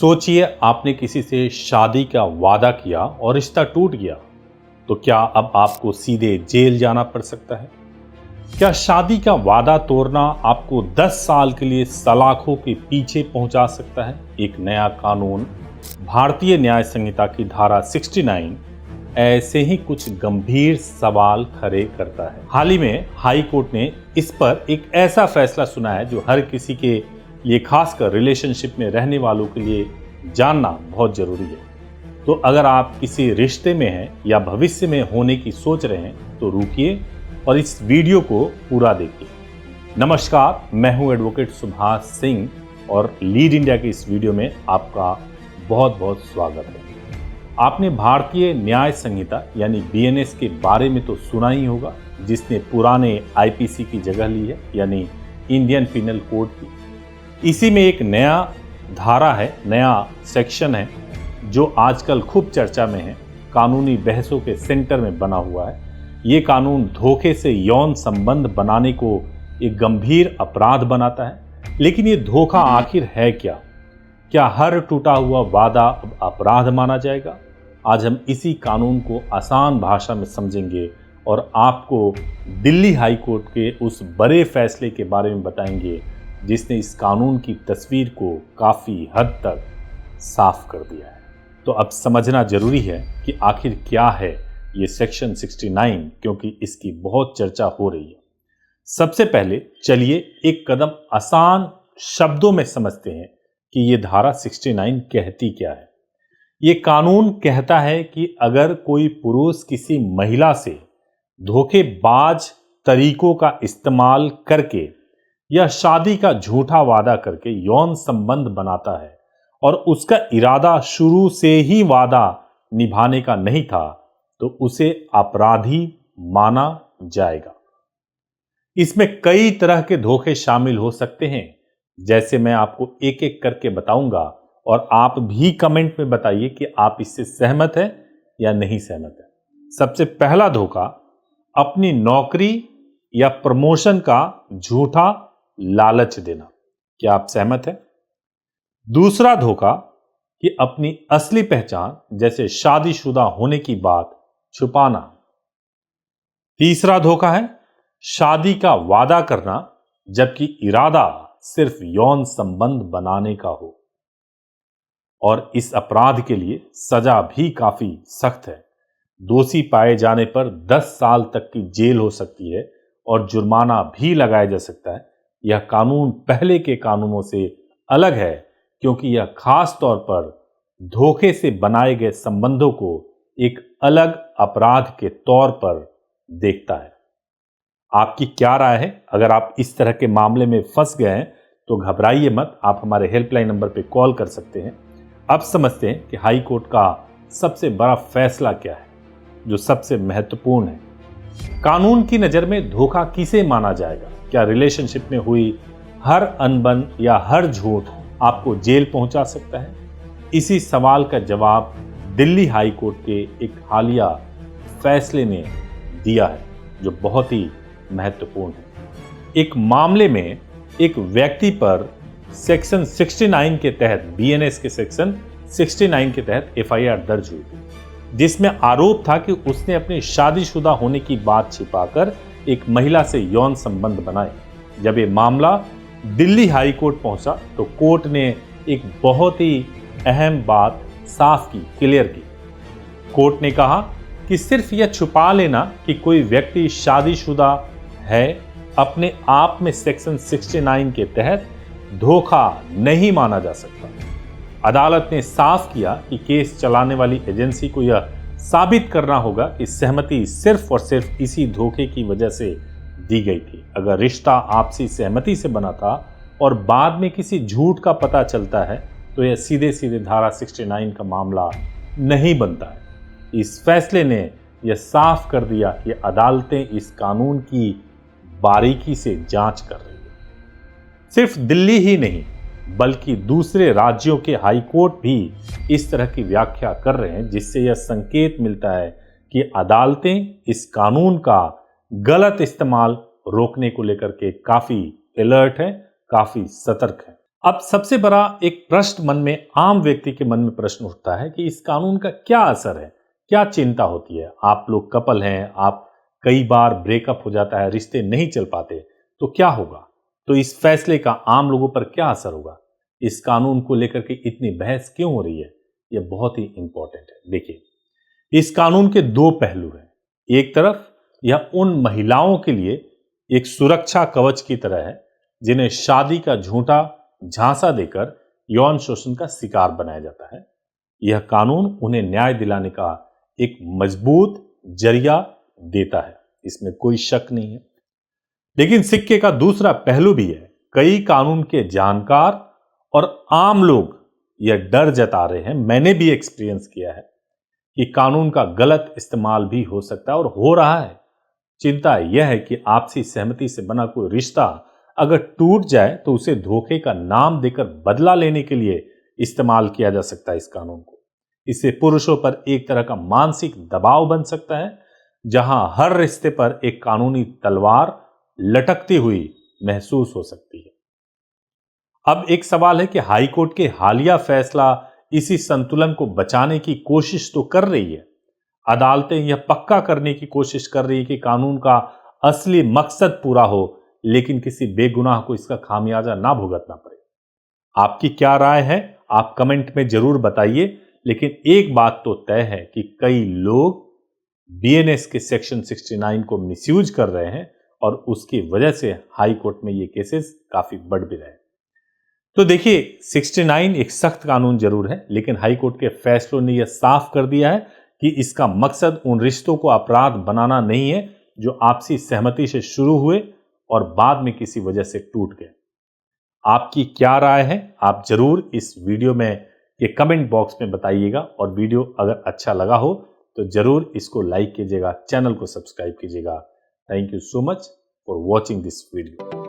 सोचिए आपने किसी से शादी का वादा किया और रिश्ता टूट गया, तो क्या अब आपको सीधे जेल जाना पड़ सकता है? क्या शादी का वादा तोड़ना आपको 10 साल के लिए सलाखों के पीछे पहुंचा सकता है? एक नया कानून भारतीय न्याय संहिता की धारा 69 ऐसे ही कुछ गंभीर सवाल खड़े करता है। हाल ही में हाई कोर्ट ने इस पर एक ऐसा फैसला सुनाया है जो हर किसी के लिए, खासकर रिलेशनशिप में रहने वालों के लिए जानना बहुत जरूरी है। तो अगर आप किसी रिश्ते में हैं या भविष्य में होने की सोच रहे हैं तो रुकिए और इस वीडियो को पूरा देखिए। नमस्कार, मैं हूं एडवोकेट सुभाष सिंह और लीड इंडिया की इस वीडियो में आपका बहुत बहुत स्वागत है। आपने भारतीय न्याय संहिता यानी बीएनएस के बारे में तो सुना ही होगा, जिसने पुराने आईपीसी की जगह ली है, यानी इंडियन पिनल कोड की। इसी में एक नया धारा है, नया सेक्शन है जो आजकल खूब चर्चा में है, कानूनी बहसों के सेंटर में बना हुआ है। ये कानून धोखे से यौन संबंध बनाने को एक गंभीर अपराध बनाता है। लेकिन ये धोखा आखिर है क्या? क्या हर टूटा हुआ वादा अब अपराध माना जाएगा? आज हम इसी कानून को आसान भाषा में समझेंगे और आपको दिल्ली हाई कोर्ट के उस बड़े फैसले के बारे में बताएंगे जिसने इस कानून की तस्वीर को काफ़ी हद तक साफ कर दिया है। तो अब समझना जरूरी है कि आखिर क्या है ये सेक्शन 69, क्योंकि इसकी बहुत चर्चा हो रही है। सबसे पहले चलिए एक कदम आसान शब्दों में समझते हैं कि ये धारा 69 कहती क्या है। ये कानून कहता है कि अगर कोई पुरुष किसी महिला से धोखेबाज तरीकों का इस्तेमाल करके या शादी का झूठा वादा करके यौन संबंध बनाता है और उसका इरादा शुरू से ही वादा निभाने का नहीं था, तो उसे अपराधी माना जाएगा। इसमें कई तरह के धोखे शामिल हो सकते हैं, जैसे मैं आपको एक एक करके बताऊंगा और आप भी कमेंट में बताइए कि आप इससे सहमत हैं या नहीं सहमत हैं। सबसे पहला धोखा, अपनी नौकरी या प्रमोशन का झूठा लालच देना। क्या आप सहमत हैं? दूसरा धोखा कि अपनी असली पहचान जैसे शादीशुदा होने की बात छुपाना। तीसरा धोखा है शादी का वादा करना जबकि इरादा सिर्फ यौन संबंध बनाने का हो, और इस अपराध के लिए सजा भी काफी सख्त है। दोषी पाए जाने पर 10 साल तक की जेल हो सकती है और जुर्माना भी लगाया जा सकता है। यह कानून पहले के कानूनों से अलग है क्योंकि यह खास तौर पर धोखे से बनाए गए संबंधों को एक अलग अपराध के तौर पर देखता है। आपकी क्या राय है? अगर आप इस तरह के मामले में फंस गए हैं तो घबराइए मत, आप हमारे हेल्पलाइन नंबर पर कॉल कर सकते हैं। अब समझते हैं कि हाई कोर्ट का सबसे बड़ा फैसला क्या है, जो सबसे महत्वपूर्ण है। कानून की नज़र में धोखा किसे माना जाएगा? क्या रिलेशनशिप में हुई हर अनबन या हर झूठ आपको जेल पहुंचा सकता है? इसी सवाल का जवाब दिल्ली हाई कोर्ट के एक हालिया फैसले ने दिया है, जो बहुत ही महत्वपूर्ण है। एक मामले में एक व्यक्ति पर सेक्शन 69 के तहत, बीएनएस के सेक्शन 69 के तहत एफआईआर दर्ज हुई थी, जिसमें आरोप था कि उसने अपनी शादीशुदा होने की बात छिपाकर एक महिला से यौन संबंध बनाए। जब ये मामला दिल्ली हाई कोर्ट पहुंचा तो कोर्ट ने एक बहुत ही अहम बात साफ की, क्लियर की। कोर्ट ने कहा कि सिर्फ यह छुपा लेना कि कोई व्यक्ति शादीशुदा है अपने आप में सेक्शन 69 के तहत धोखा नहीं माना जा सकता। अदालत ने साफ किया कि केस चलाने वाली एजेंसी को यह साबित करना होगा कि सहमति सिर्फ और सिर्फ इसी धोखे की वजह से दी गई थी। अगर रिश्ता आपसी सहमति से बना था और बाद में किसी झूठ का पता चलता है तो यह सीधे सीधे धारा 69 का मामला नहीं बनता है। इस फैसले ने यह साफ कर दिया कि अदालतें इस कानून की बारीकी से जांच कर रही है। सिर्फ दिल्ली ही नहीं बल्कि दूसरे राज्यों के हाई कोर्ट भी इस तरह की व्याख्या कर रहे हैं, जिससे यह संकेत मिलता है कि अदालतें इस कानून का गलत इस्तेमाल रोकने को लेकर के काफी अलर्ट है, काफी सतर्क है। अब सबसे बड़ा एक प्रश्न मन में, आम व्यक्ति के मन में प्रश्न उठता है कि इस कानून का क्या असर है, क्या चिंता होती है। आप लोग कपल हैं, आप कई बार ब्रेकअप हो जाता है, रिश्ते नहीं चल पाते, तो क्या होगा। तो इस फैसले का आम लोगों पर क्या असर होगा, इस कानून को लेकर के इतनी बहस क्यों हो रही है, यह बहुत ही इंपॉर्टेंट है। देखिए, इस कानून के दो पहलू हैं। एक तरफ यह उन महिलाओं के लिए एक सुरक्षा कवच की तरह है जिन्हें शादी का झूठा झांसा देकर यौन शोषण का शिकार बनाया जाता है। यह कानून उन्हें न्याय दिलाने का एक मजबूत जरिया देता है, इसमें कोई शक नहीं है। लेकिन सिक्के का दूसरा पहलू भी है। कई कानून के जानकार और आम लोग यह डर जता रहे हैं, मैंने भी एक्सपीरियंस किया है, कि कानून का गलत इस्तेमाल भी हो सकता है और हो रहा है। चिंता यह है कि आपसी सहमति से बना कोई रिश्ता अगर टूट जाए तो उसे धोखे का नाम देकर बदला लेने के लिए इस्तेमाल किया जा सकता है इस कानून को। इससे पुरुषों पर एक तरह का मानसिक दबाव बन सकता है, जहां हर रिश्ते पर एक कानूनी तलवार लटकती हुई महसूस हो सकती है। अब एक सवाल है कि हाईकोर्ट के हालिया फैसला इसी संतुलन को बचाने की कोशिश तो कर रही है। अदालतें यह पक्का करने की कोशिश कर रही है कि कानून का असली मकसद पूरा हो, लेकिन किसी बेगुनाह को इसका खामियाजा ना भुगतना पड़े। आपकी क्या राय है, आप कमेंट में जरूर बताइए। लेकिन एक बात तो तय है कि कई लोग बीएनएस के सेक्शन 69 को मिसयूज कर रहे हैं और उसकी वजह से हाई कोर्ट में ये केसेस काफी बढ़ भी रहे हैं। तो देखिए, 69 एक सख्त कानून जरूर है, लेकिन हाई कोर्ट के फैसलों ने यह साफ कर दिया है कि इसका मकसद उन रिश्तों को अपराध बनाना नहीं है जो आपसी सहमति से शुरू हुए और बाद में किसी वजह से टूट गए। आपकी क्या राय है, आप जरूर इस वीडियो में ये कमेंट बॉक्स में बताइएगा। और वीडियो अगर अच्छा लगा हो तो जरूर इसको लाइक कीजिएगा, चैनल को सब्सक्राइब कीजिएगा। Thank you so much for watching this video.